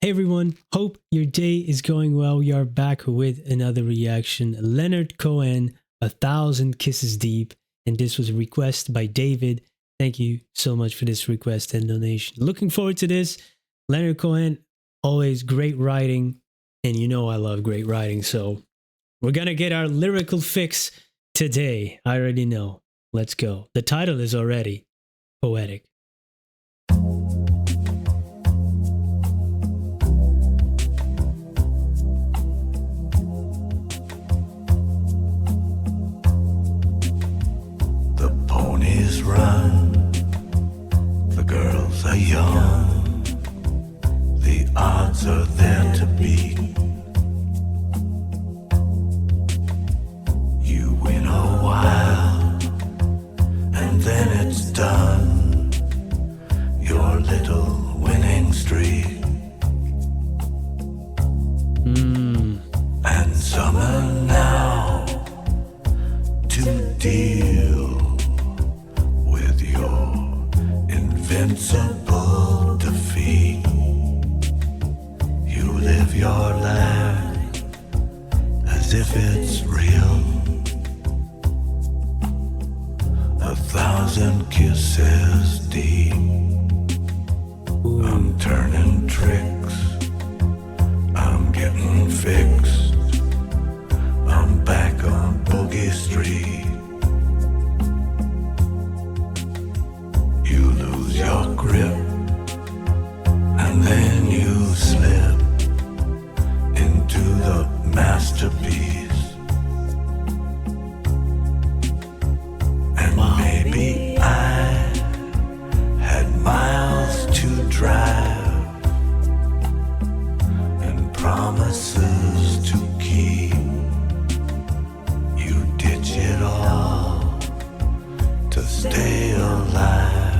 Hey everyone, hope your day is going well. We are back with another reaction. Leonard Cohen, 1,000 Kisses Deep. And this was a request by David. Thank you so much for this request and donation. Looking forward to this. Leonard Cohen, always great writing. And you know I love great writing. So we're going to get our lyrical fix today. I already know. Let's go. The title is already poetic. Run, the girls are young, the odds are there to beat. You win a while, and then it's done, your little winning streak. And summer now to deal invincible defeat. You live your life as if it's real. 1,000 kisses deep. I'm turning tricks, I'm getting fixed, I'm back on Boogie Street. Your grip, and then you slip into the masterpiece. And maybe I had miles to drive and promises to keep. You ditch it all to stay alive.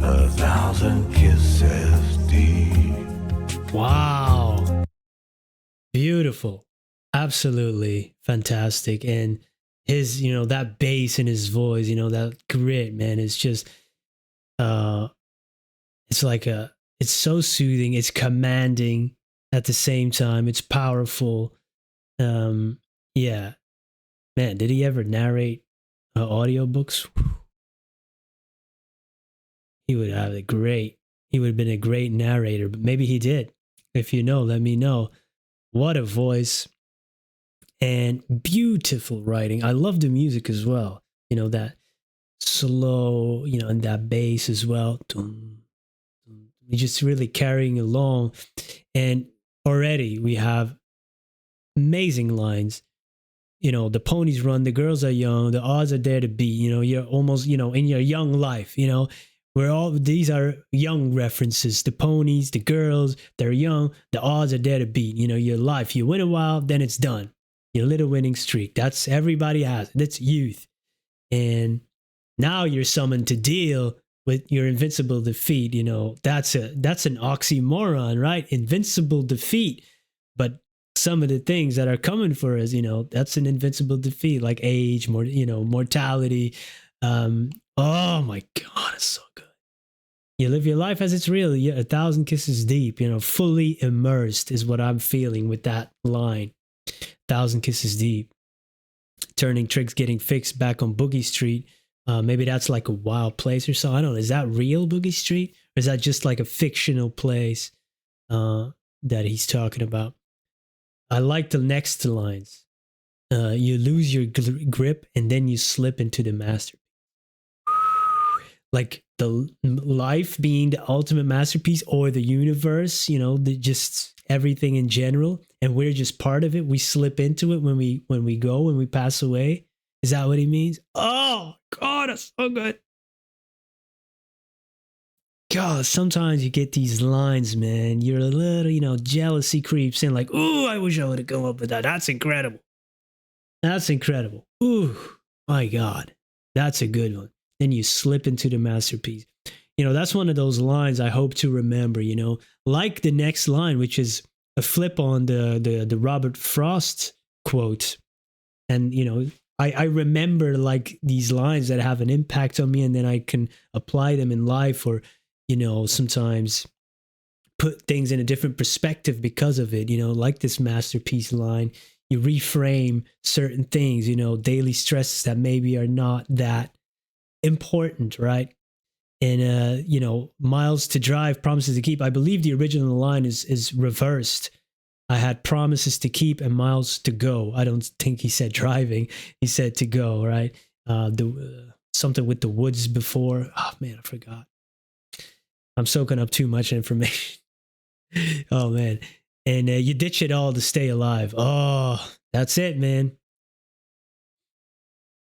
1,000 kisses deep. Wow. Beautiful. Absolutely fantastic. And his, that bass in his voice, that grit, man, it's just, it's like it's so soothing. It's commanding at the same time. It's powerful. Yeah. Man, did he ever narrate audiobooks? He would have he would have been a great narrator, but maybe he did. If you know, let me know. What a voice and beautiful writing. I love the music as well. That slow, and that bass as well. You're just really carrying along. And already we have amazing lines. The ponies run, the girls are young, the odds are there to beat. You're almost, in your young life, these are young references. The ponies, the girls, they're young. The odds are there to beat. Your life. You win a while, then it's done. Your little winning streak. That's everybody has. That's youth. And now you're summoned to deal with your invincible defeat. That's an oxymoron, right? Invincible defeat. But some of the things that are coming for us, that's an invincible defeat, like age, mortality. Oh my God, it's so good. You live your life as it's real. 1,000 kisses deep, fully immersed is what I'm feeling with that line. 1,000 kisses deep. Turning tricks, getting fixed, back on Boogie Street. Maybe that's like a wild place or so. I don't know. Is that real Boogie Street? Or is that just like a fictional place that he's talking about? I like the next lines. You lose your grip and then you slip into the masterpiece. Like the life being the ultimate masterpiece, or the universe, just everything in general, and we're just part of it. We slip into it when we pass away. Is that what he means? Oh God, that's so good. God, sometimes you get these lines, man. You're a little, jealousy creeps in, like, ooh, I wish I would have come up with that. That's incredible. That's incredible. Ooh, my God, that's a good one. Then you slip into the masterpiece. That's one of those lines I hope to remember, like the next line, which is a flip on the Robert Frost quote. And, I remember like these lines that have an impact on me, and then I can apply them in life, or sometimes put things in a different perspective because of it, like this masterpiece line. You reframe certain things, daily stresses that maybe are not that important, right? And miles to drive, promises to keep. I believe the original line is reversed. I had promises to keep and miles to go. I don't think he said driving. He said to go, right? Something with the woods before. Oh man, I forgot. I'm soaking up too much information. Oh man. And you ditch it all to stay alive. Oh, that's it, man.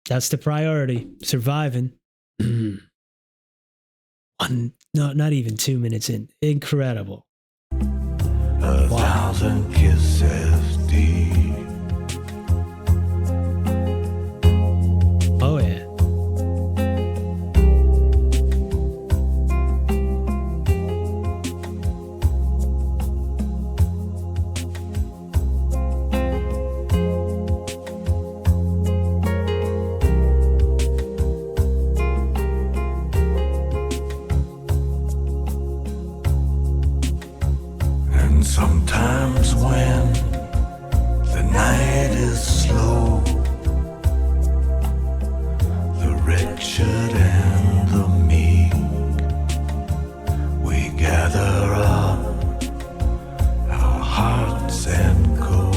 That's the priority. Surviving. Not even 2 minutes in. Incredible. A thousand kisses deep. Oh yeah. Sometimes when the night is slow, the wretched and the meek, we gather up our hearts and go.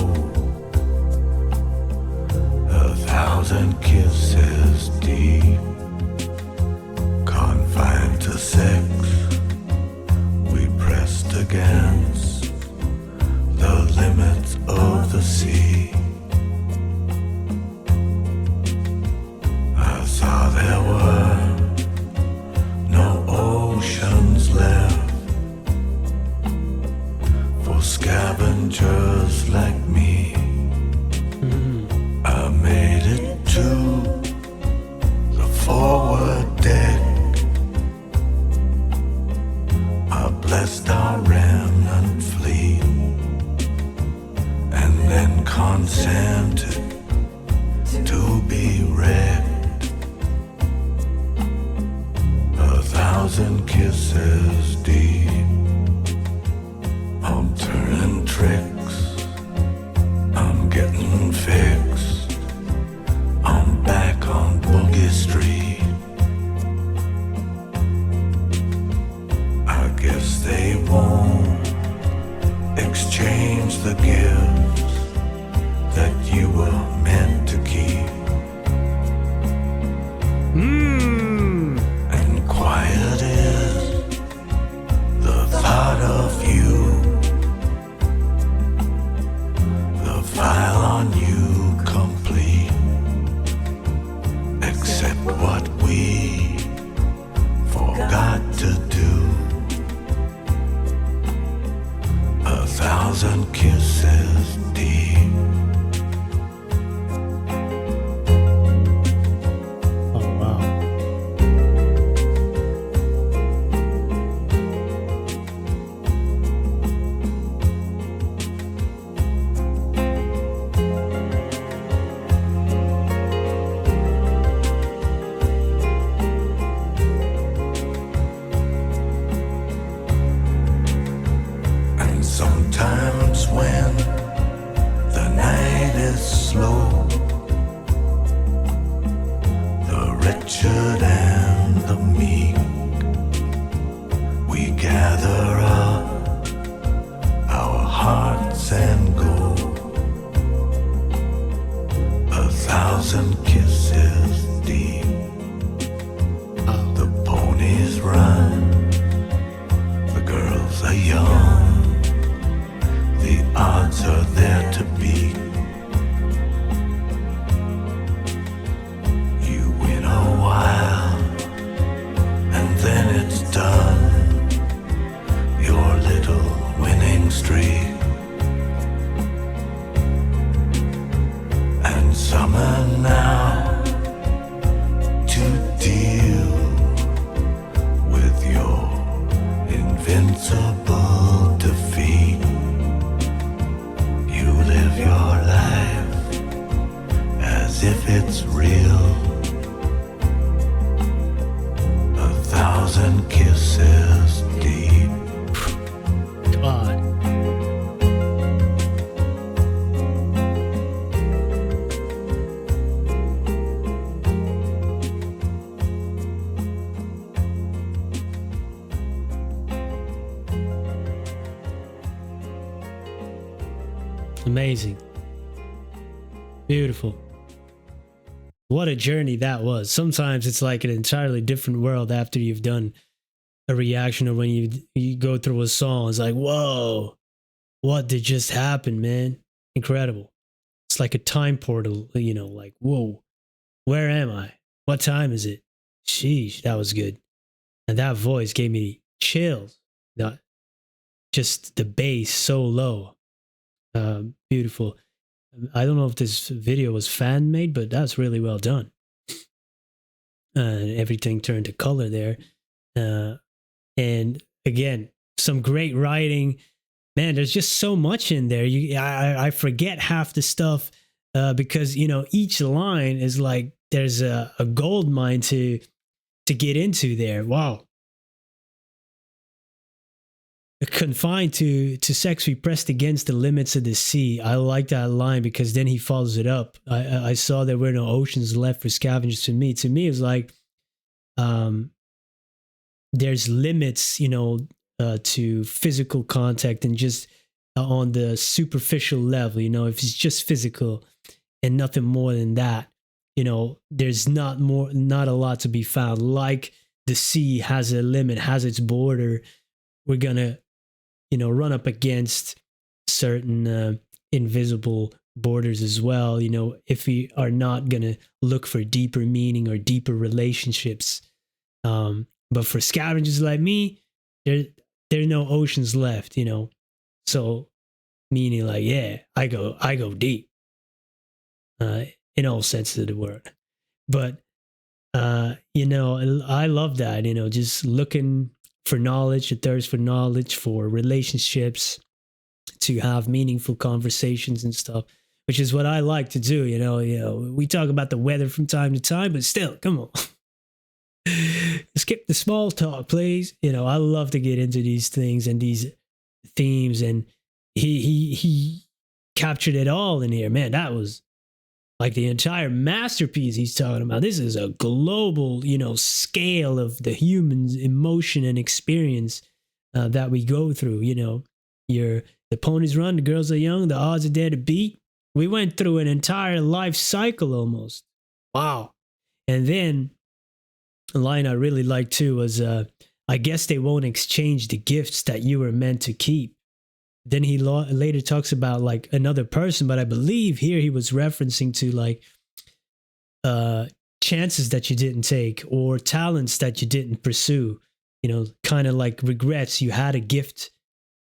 1,000 kisses deep, confined to sex, we pressed against the limits of the sea. I saw there were no oceans left for scavengers like me. I made it to the forward deck. I blessed our remnant fleet, then consented to be wrecked. 1,000 kisses deep. I'm turning tricks, I'm getting fixed, I'm back on Boogie Street. I guess they won't exchange the gifts that you were meant to keep. And quiet is the thought of you, the file on you complete, except what we forgot to do. 1,000 kisses deep. Sometimes when the night is slow, the wretched and the meek, we gather up our hearts and go. 1,000 kisses deep. The ponies run, the girls are young, the odds are there to beat. You win a while, and then it's done. Your little winning streak. And summer now to deal with your invincible defeat. You live your life as if it's real. 1,000 kisses Amazing. Beautiful. What a journey that was. Sometimes it's like an entirely different world after you've done a reaction, or when you go through a song. It's like, whoa, what did just happen, man? Incredible. It's like a time portal, like, whoa, where am I? What time is it? Sheesh, that was good. And that voice gave me chills. Not just the bass so low. Beautiful. I don't know if this video was fan made, but that's really well done. Everything turned to color there. And again, some great writing. Man, there's just so much in there. I forget half the stuff because each line is like there's a gold mine to get into there. Wow. Confined to sex we pressed against the limits of the sea. I like that line because then he follows it up. I saw there were no oceans left for scavengers to me. To me, it's like there's limits, to physical contact and just on the superficial level. If it's just physical and nothing more than that, there's not a lot to be found. Like the sea has a limit, has its border. We're gonna run up against certain invisible borders as well, if we are not going to look for deeper meaning or deeper relationships. But for scavengers like me, there are no oceans left, So meaning like, yeah, I go deep in all senses of the word. But, I love that, just looking for knowledge, a thirst for knowledge, for relationships, to have meaningful conversations and stuff, which is what I like to do. We talk about the weather from time to time, but still, come on. Skip the small talk, please. I love to get into these things and these themes, and he captured it all in here. Man, that was like the entire masterpiece he's talking about. This is a global, scale of the human's emotion and experience that we go through. The ponies run, the girls are young, the odds are there to beat. We went through an entire life cycle almost. Wow. And then a line I really liked too was, I guess they won't exchange the gifts that you were meant to keep. Then he later talks about like another person, but I believe here he was referencing to like chances that you didn't take or talents that you didn't pursue, kind of like regrets. You had a gift,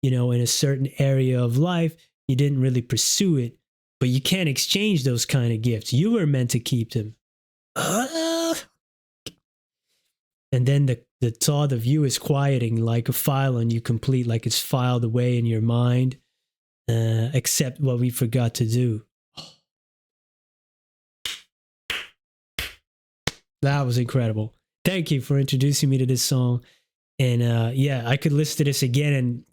in a certain area of life, you didn't really pursue it, but you can't exchange those kind of gifts. You were meant to keep them. And then the thought of you is quieting like a file on you complete, like it's filed away in your mind, except what we forgot to do. That was incredible. Thank you for introducing me to this song. And I could listen to this again and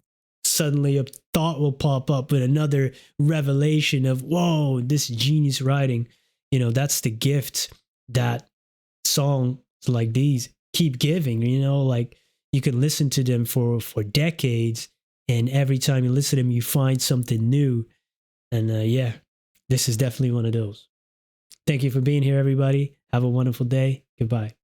suddenly a thought will pop up with another revelation of, whoa, this genius writing. That's the gift that songs like these keep giving. Like you can listen to them for decades, and every time you listen to them, you find something new. And this is definitely one of those. Thank you for being here, everybody. Have a wonderful day. Goodbye.